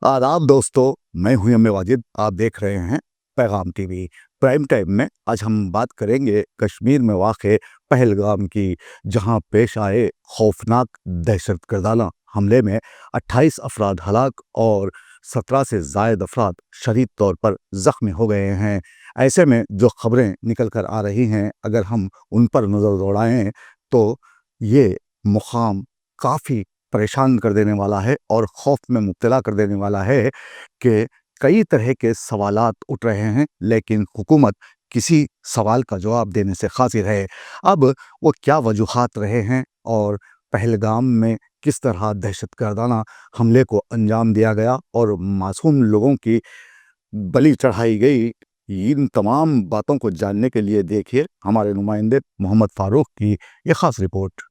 आदाब दोस्तों, मैं हूं एम ए वाजिद। आप देख रहे हैं पैगाम टीवी। प्राइम टाइम में आज हम बात करेंगे कश्मीर में वाक़े पहलगाम की, जहां पेश आए खौफनाक दहशतगर्दाना हमले में 28 अफराद हलाक और 17 से ज़ायद अफराद शदीद तौर पर ज़ख्मी हो गए हैं। ऐसे में जो खबरें निकल कर आ रही हैं, अगर हम उन पर नज़र दौड़ाएं तो ये मुकाम काफ़ी परेशान कर देने वाला है और खौफ में मुब्तला कर देने वाला है कि कई तरह के सवालात उठ रहे हैं, लेकिन हुकूमत किसी सवाल का जवाब देने से क़ासिर है। अब वो क्या वजूहात रहे हैं और पहलगाम में किस तरह दहशतगर्दाना हमले को अंजाम दिया गया और मासूम लोगों की बलि चढ़ाई गई, इन तमाम बातों को जानने के लिए देखिए हमारे नुमाइंदे मोहम्मद फ़ारूक की ये ख़ास रिपोर्ट।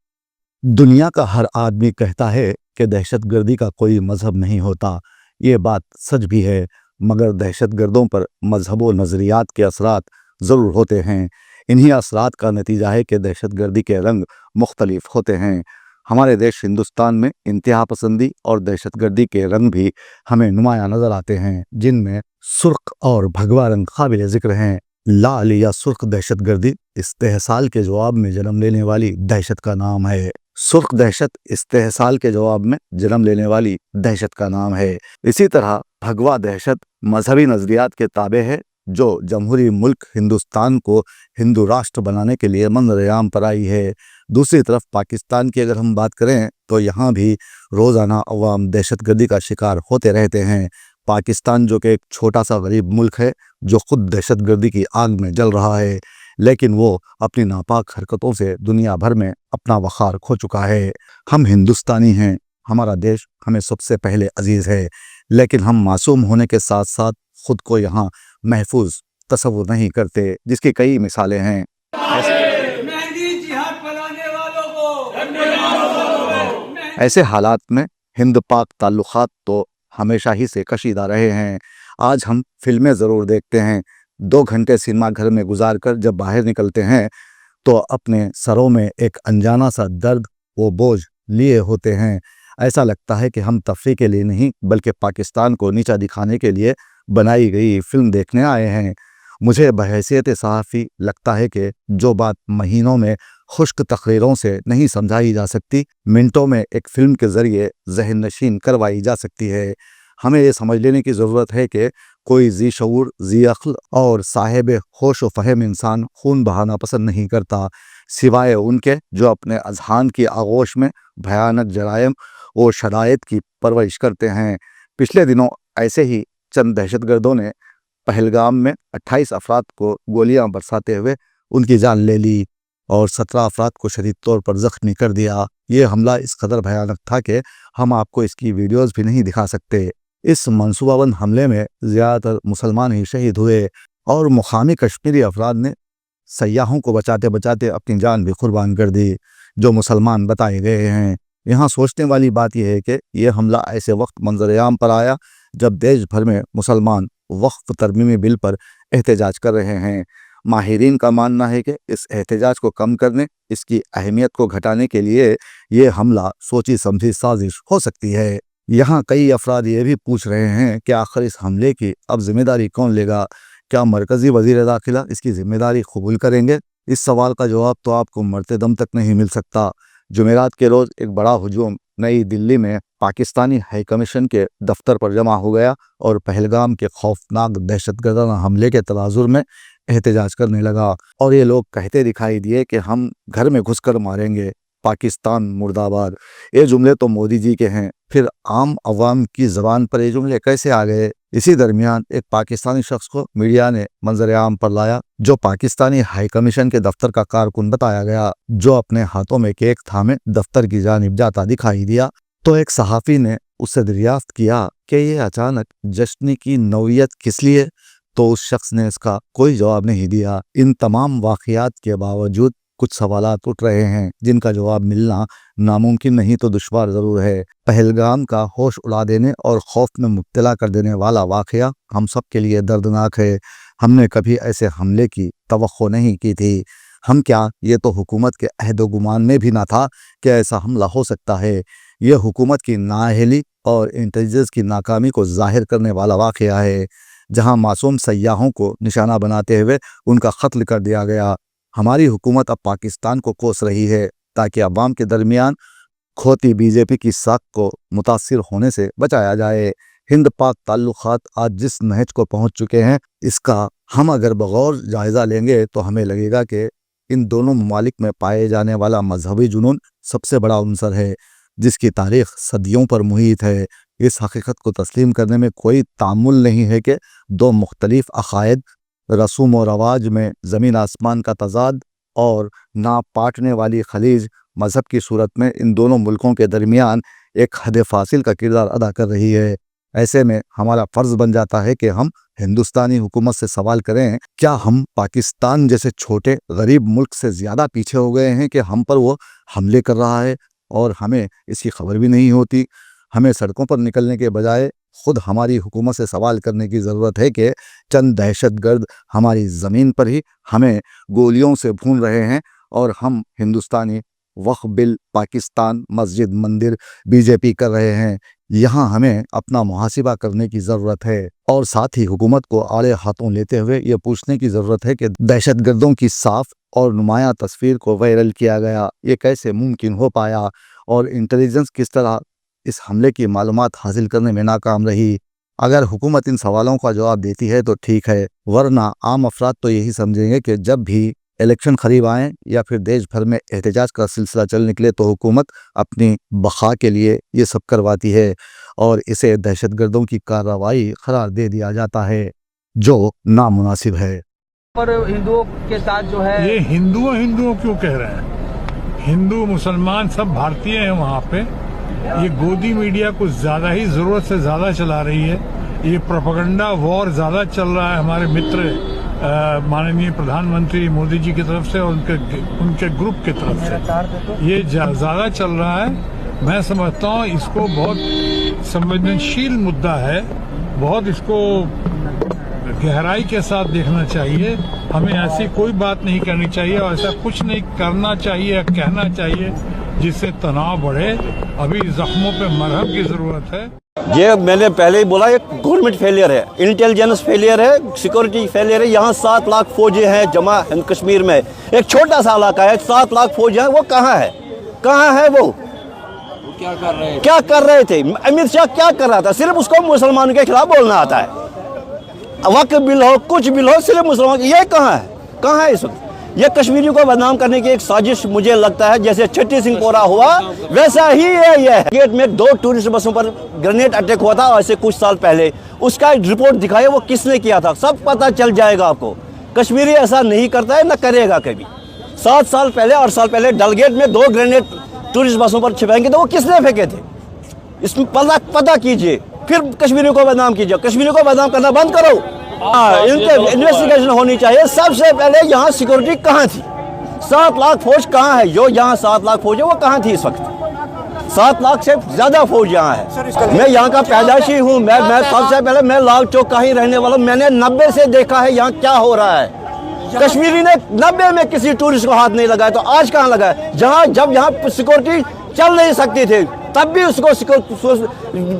दुनिया का हर आदमी कहता है कि दहशतगर्दी का कोई मजहब नहीं होता। ये बात सच भी है, मगर दहशतगर्दों पर मजहब व नज़रियात के असरात ज़रूर होते हैं। इन्हीं असरात का नतीजा है कि दहशतगर्दी के रंग मुख्तलिफ होते हैं। हमारे देश हिंदुस्तान में इंतहा पसंदी और दहशतगर्दी के रंग भी हमें नुमाया नज़र आते हैं, जिनमें सुर्ख और भगवा रंग काबिल ज़िक्र हैं। लाल या सुर्ख दहशतगर्दी इस्तेहसाल के जवाब में जन्म लेने वाली दहशत का नाम है। सुर्ख दहशत इस्तेहसाल के जवाब में जन्म लेने वाली दहशत का नाम है। इसी तरह भगवा दहशत मजहबी नज़रियात के ताबे है, जो जमहूरी मुल्क हिंदुस्तान को हिंदू राष्ट्र बनाने के लिए मंजर-ए-आम पर आई है। दूसरी तरफ पाकिस्तान की अगर हम बात करें तो यहाँ भी रोज़ाना अवाम दहशतगर्दी का शिकार होते रहते हैं। पाकिस्तान जो कि एक छोटा सा गरीब मुल्क है, जो खुद दहशतगर्दी की आग में जल रहा है, लेकिन वो अपनी नापाक हरकतों से दुनिया भर में अपना वक़ार खो चुका है। हम हिंदुस्तानी हैं, हमारा देश हमें सबसे पहले अजीज़ है, लेकिन हम मासूम होने के साथ साथ ख़ुद को यहाँ महफूज तसव्वुर नहीं करते, जिसकी कई मिसालें हैं। ऐसे हालात में हिंद पाक ताल्लुक़ात तो हमेशा ही से कशीदा रहे हैं। आज हम फिल्में ज़रूर देखते हैं, 2 घंटे सिनेमा घर में गुजार कर जब बाहर निकलते हैं तो अपने सरों में एक अनजाना सा दर्द वो बोझ लिए होते हैं। ऐसा लगता है कि हम तफरीह के लिए नहीं, बल्कि पाकिस्तान को नीचा दिखाने के लिए बनाई गई फिल्म देखने आए हैं। मुझे बहैसियत सहाफ़ी लगता है कि जो बात महीनों में खुश्क तकरीरों से नहीं समझाई जा सकती, मिनटों में एक फ़िल्म के ज़रिए ज़हन नशीन करवाई जा सकती है। हमें ये समझ लेने की ज़रूरत है कि कोई ज़ी शऊर, ज़ी अक़्ल और साहिब होश व फ़हम इंसान खून बहाना पसंद नहीं करता, सिवाय उनके जो अपने अज़हान की आगोश में भयानक जराइम और शराइत की परवरिश करते हैं। पिछले दिनों ऐसे ही चंद दहशतगर्दों ने पहलगाम में 28 अफराद को गोलियां बरसाते हुए उनकी जान ले ली और 17 अफराद को शदीद तौर पर ज़ख्मी कर दिया। ये हमला इस कदर भयानक था कि हम आपको इसकी वीडियोज़ भी नहीं दिखा सकते। इस मनसूबाबंद हमले में ज़्यादातर मुसलमान ही शहीद हुए और मुकामी कश्मीरी अफराद ने सयाहों को बचाते बचाते अपनी जान भी कुर्बान कर दी, जो मुसलमान बताए गए हैं। यहाँ सोचने वाली बात यह है कि यह हमला ऐसे वक्त मंजर-ए-आम पर आया जब देश भर में मुसलमान वक्फ तरमीमी बिल पर एहतजाज कर रहे हैं। माहिरीन का मानना है कि इस एहतजाज को कम करने, इसकी अहमियत को घटाने के लिए ये हमला सोची समझी साजिश हो सकती है। यहाँ कई अफराद ये भी पूछ रहे हैं कि आखिर इस हमले की अब जिम्मेदारी कौन लेगा? क्या मरकज़ी वज़ीर दाखिला इसकी जिम्मेदारी कबूल करेंगे? इस सवाल का जवाब तो आपको मरते दम तक नहीं मिल सकता। जुमेरात के रोज़ एक बड़ा हुजूम नई दिल्ली में पाकिस्तानी हाई कमीशन के दफ्तर पर जमा हो गया और पहलगाम के खौफनाक दहशतगर्दाना हमले के तनाजुर में एहतजाज करने लगा। और ये लोग कहते दिखाई दिए कि हम घर में घुसकर मारेंगे, पाकिस्तान मुर्दाबाद। ये जुमले तो मोदी जी के हैं, फिर आम अवाम की ज़बान पर ये जुमले कैसे आ गए? इसी दरमियान एक पाकिस्तानी शख्स को मीडिया ने मंजर-ए-आम पर लाया, जो पाकिस्तानी हाई कमीशन के दफ्तर का कारकुन बताया गया, जो अपने हाथों में केक थामे दफ्तर की जानिब जाता दिखाई दिया। तो एक सहाफ़ी ने उससे दरियाफ्त किया कि ये अचानक जश्न की नौयत किस लिए? तो उस शख्स ने इसका कोई जवाब नहीं दिया। इन तमाम वाक़ियात के बावजूद कुछ सवालात उठ रहे हैं, जिनका जवाब मिलना नामुमकिन नहीं तो दुश्वार ज़रूर है। पहलगाम का होश उड़ा देने और खौफ में मुब्तला कर देने वाला वाक़या हम सब के लिए दर्दनाक है। हमने कभी ऐसे हमले की तवक्को नहीं की थी। ہم کیا یہ تو حکومت کے عہد و گمان میں بھی نہ تھا کہ ایسا حملہ ہو سکتا ہے۔ یہ حکومت کی نااہلی اور انٹیلیجنس کی ناکامی کو ظاہر کرنے والا واقعہ ہے، جہاں معصوم سیاحوں کو نشانہ بناتے ہوئے ان کا قتل کر دیا گیا۔ ہماری حکومت اب پاکستان کو کوس رہی ہے تاکہ عوام کے درمیان کھوتی بی جے پی کی ساکھ کو متاثر ہونے سے بچایا جائے۔ ہند پاک تعلقات آج جس نہج کو پہنچ چکے ہیں، اس کا ہم اگر بغور جائزہ لیں گے تو ہمیں لگے گا کہ ان دونوں ممالک میں پائے جانے والا مذہبی جنون سب سے بڑا عنصر ہے، جس کی تاریخ صدیوں پر محیط ہے۔ اس حقیقت کو تسلیم کرنے میں کوئی تعامل نہیں ہے کہ دو مختلف عقائد، رسوم و رواج میں زمین آسمان کا تضاد اور ناپ پاٹنے والی خلیج مذہب کی صورت میں ان دونوں ملکوں کے درمیان ایک حد فاصل کا کردار ادا کر رہی ہے۔ ایسے میں ہمارا فرض بن جاتا ہے کہ ہم ہندوستانی حکومت سے سوال کریں، کیا ہم پاکستان جیسے چھوٹے غریب ملک سے زیادہ پیچھے ہو گئے ہیں کہ ہم پر وہ حملے کر رہا ہے اور ہمیں اس کی خبر بھی نہیں ہوتی؟ ہمیں سڑکوں پر نکلنے کے بجائے خود ہماری حکومت سے سوال کرنے کی ضرورت ہے کہ چند دہشت گرد ہماری زمین پر ہی ہمیں گولیوں سے بھون رہے ہیں اور ہم ہندوستانی وقف بل، پاکستان، مسجد، مندر بی جے پی کر رہے ہیں۔ یہاں ہمیں اپنا محاسبہ کرنے کی ضرورت ہے اور ساتھ ہی حکومت کو آڑے ہاتھوں لیتے ہوئے یہ پوچھنے کی ضرورت ہے کہ دہشت گردوں کی صاف اور نمایاں تصویر کو وائرل کیا گیا، یہ کیسے ممکن ہو پایا، اور انٹیلیجنس کس طرح اس حملے کی معلومات حاصل کرنے میں ناکام رہی۔ اگر حکومت ان سوالوں کا جواب دیتی ہے تو ٹھیک ہے، ورنہ عام افراد تو یہی سمجھیں گے کہ جب بھی الیکشن قریب آئیں یا پھر دیش بھر میں احتجاج کا سلسلہ چل نکلے تو حکومت اپنی بقا کے لیے یہ سب کرواتی ہے اور اسے دہشت گردوں کی کارروائی قرار دے دیا جاتا ہے، جو نامناسب ہے۔ پر ہندوؤں کے ساتھ جو ہے یہ ہندوؤں کیوں کہہ رہے ہیں؟ ہندو مسلمان سب بھارتیہ ہیں وہاں پہ۔ یہ گودی میڈیا کچھ زیادہ ہی ضرورت سے زیادہ چلا رہی ہے۔ یہ پروپیگنڈا وار زیادہ چل رہا ہے ہمارے متر ماننیہ پردھان منتری مودی جی کی طرف سے اور ان کے گروپ کی طرف سے یہ زیادہ چل رہا ہے۔ میں سمجھتا ہوں اس کو بہت سنویدنشیل مدعا ہے، بہت اس کو گہرائی کے ساتھ دیکھنا چاہیے۔ ہمیں ایسی کوئی بات نہیں کرنی چاہیے اور ایسا کچھ نہیں کرنا چاہیے، کہنا چاہیے جس سے تناؤ بڑھے۔ ابھی زخموں پہ مرہم کی ضرورت ہے۔ یہ میں نے پہلے ہی بولا، یہ گورنمنٹ فیلئر ہے، انٹیلیجنس فیلئر ہے، سیکورٹی فیلئر ہے۔ یہاں 7 لاکھ فوجی ہیں جمع ہند کشمیر میں، ایک چھوٹا سا علاقہ ہے، 7 لاکھ فوجی ہیں، وہ کہاں ہے؟ کہاں ہے وہ؟ کیا کر رہے تھے؟ امت شاہ کیا کر رہا تھا؟ صرف اس کو مسلمانوں کے خلاف بولنا آتا ہے، وقت بل ہو کچھ بل ہو، صرف مسلمان۔ یہ کہاں ہے؟ کہاں ہے اس وقت؟ یہ کشمیریوں کو بدنام کرنے کی ایک سازش مجھے لگتا ہے، جیسے چھٹی سنگھ پورا ہوا ویسا ہی ہے یہ۔ گیٹ میں 2 ٹورسٹ بسوں پر گرینیڈ اٹیک ہوا تھا ایسے کچھ سال پہلے، اس کا رپورٹ دکھائے وہ کس نے کیا تھا، سب پتہ چل جائے گا آپ کو۔ کشمیری ایسا نہیں کرتا ہے، نہ کرے گا کبھی۔ 7 سال پہلے 8 سال پہلے ڈل گیٹ میں 2 گرینیڈ ٹورسٹ بسوں پر چھپائیں گے تو وہ کس نے پھینکے تھے؟ اس میں پتہ کیجئے، پھر کشمیریوں کو بدنام کیجئے۔ کشمیریوں کو بدنام کرنا بند کرو، ان کے انویسٹیگیشن ہونی چاہیے۔ سب سے پہلے یہاں سیکورٹی کہاں تھی؟ 7 لاکھ فوج کہاں ہے؟ جو یہاں 7 لاکھ فوج ہے وہ کہاں تھی اس وقت؟ 7 لاکھ سے زیادہ فوج یہاں ہے۔ میں یہاں کا پیدائشی ہوں، میں سب سے پہلے میں لال چوک کا ہی رہنے والا ہوں۔ میں نے 90 سے دیکھا ہے یہاں کیا ہو رہا ہے۔ کشمیری نے 90 میں کسی ٹورسٹ کو ہاتھ نہیں لگایا تو آج کہاں لگایا؟ جب یہاں سیکورٹی چل نہیں سکتی تھی تب بھی اس کو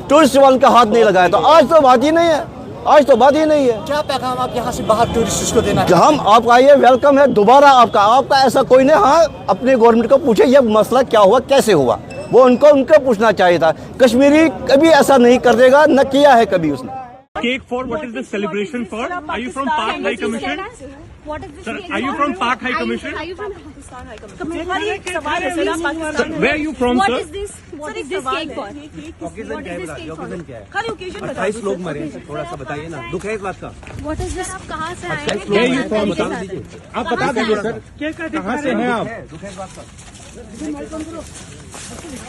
ٹورسٹ والوں کا ہاتھ نہیں لگایا، تو آج تو بات ہی نہیں ہے، آج تو بات ہی نہیں ہے۔ کیا پیغام آپ یہاں سے باہر ٹورسٹ کو دینا ہے؟ ہم آپ کا یہ ویلکم ہے دوبارہ، آپ کا ایسا کوئی نہیں۔ ہاں اپنے گورنمنٹ کو پوچھے یہ مسئلہ کیا ہوا، کیسے ہوا، وہ ان کو پوچھنا چاہیے تھا۔ کشمیری کبھی ایسا نہیں کر دے گا، نہ کیا ہے کبھی اس نے۔ Cake for what is the celebration for? Are you from Pak High Commission? What is this? Sir, are you from Pak High Commission? Are you from Pakistan High Commission? Where are you from, What sir? is this? What is this cake for? What is this cake for? خالی occasion 28 لوگ مرے ہیں، تھوڑا سا بتائیے نا، دکھ ہے اس بات کا؟ What is this? آپ کہاں سے آئے ہیں؟ Where are you from? آپ بتا دیجیے سر، کہاں سے ہیں آپ؟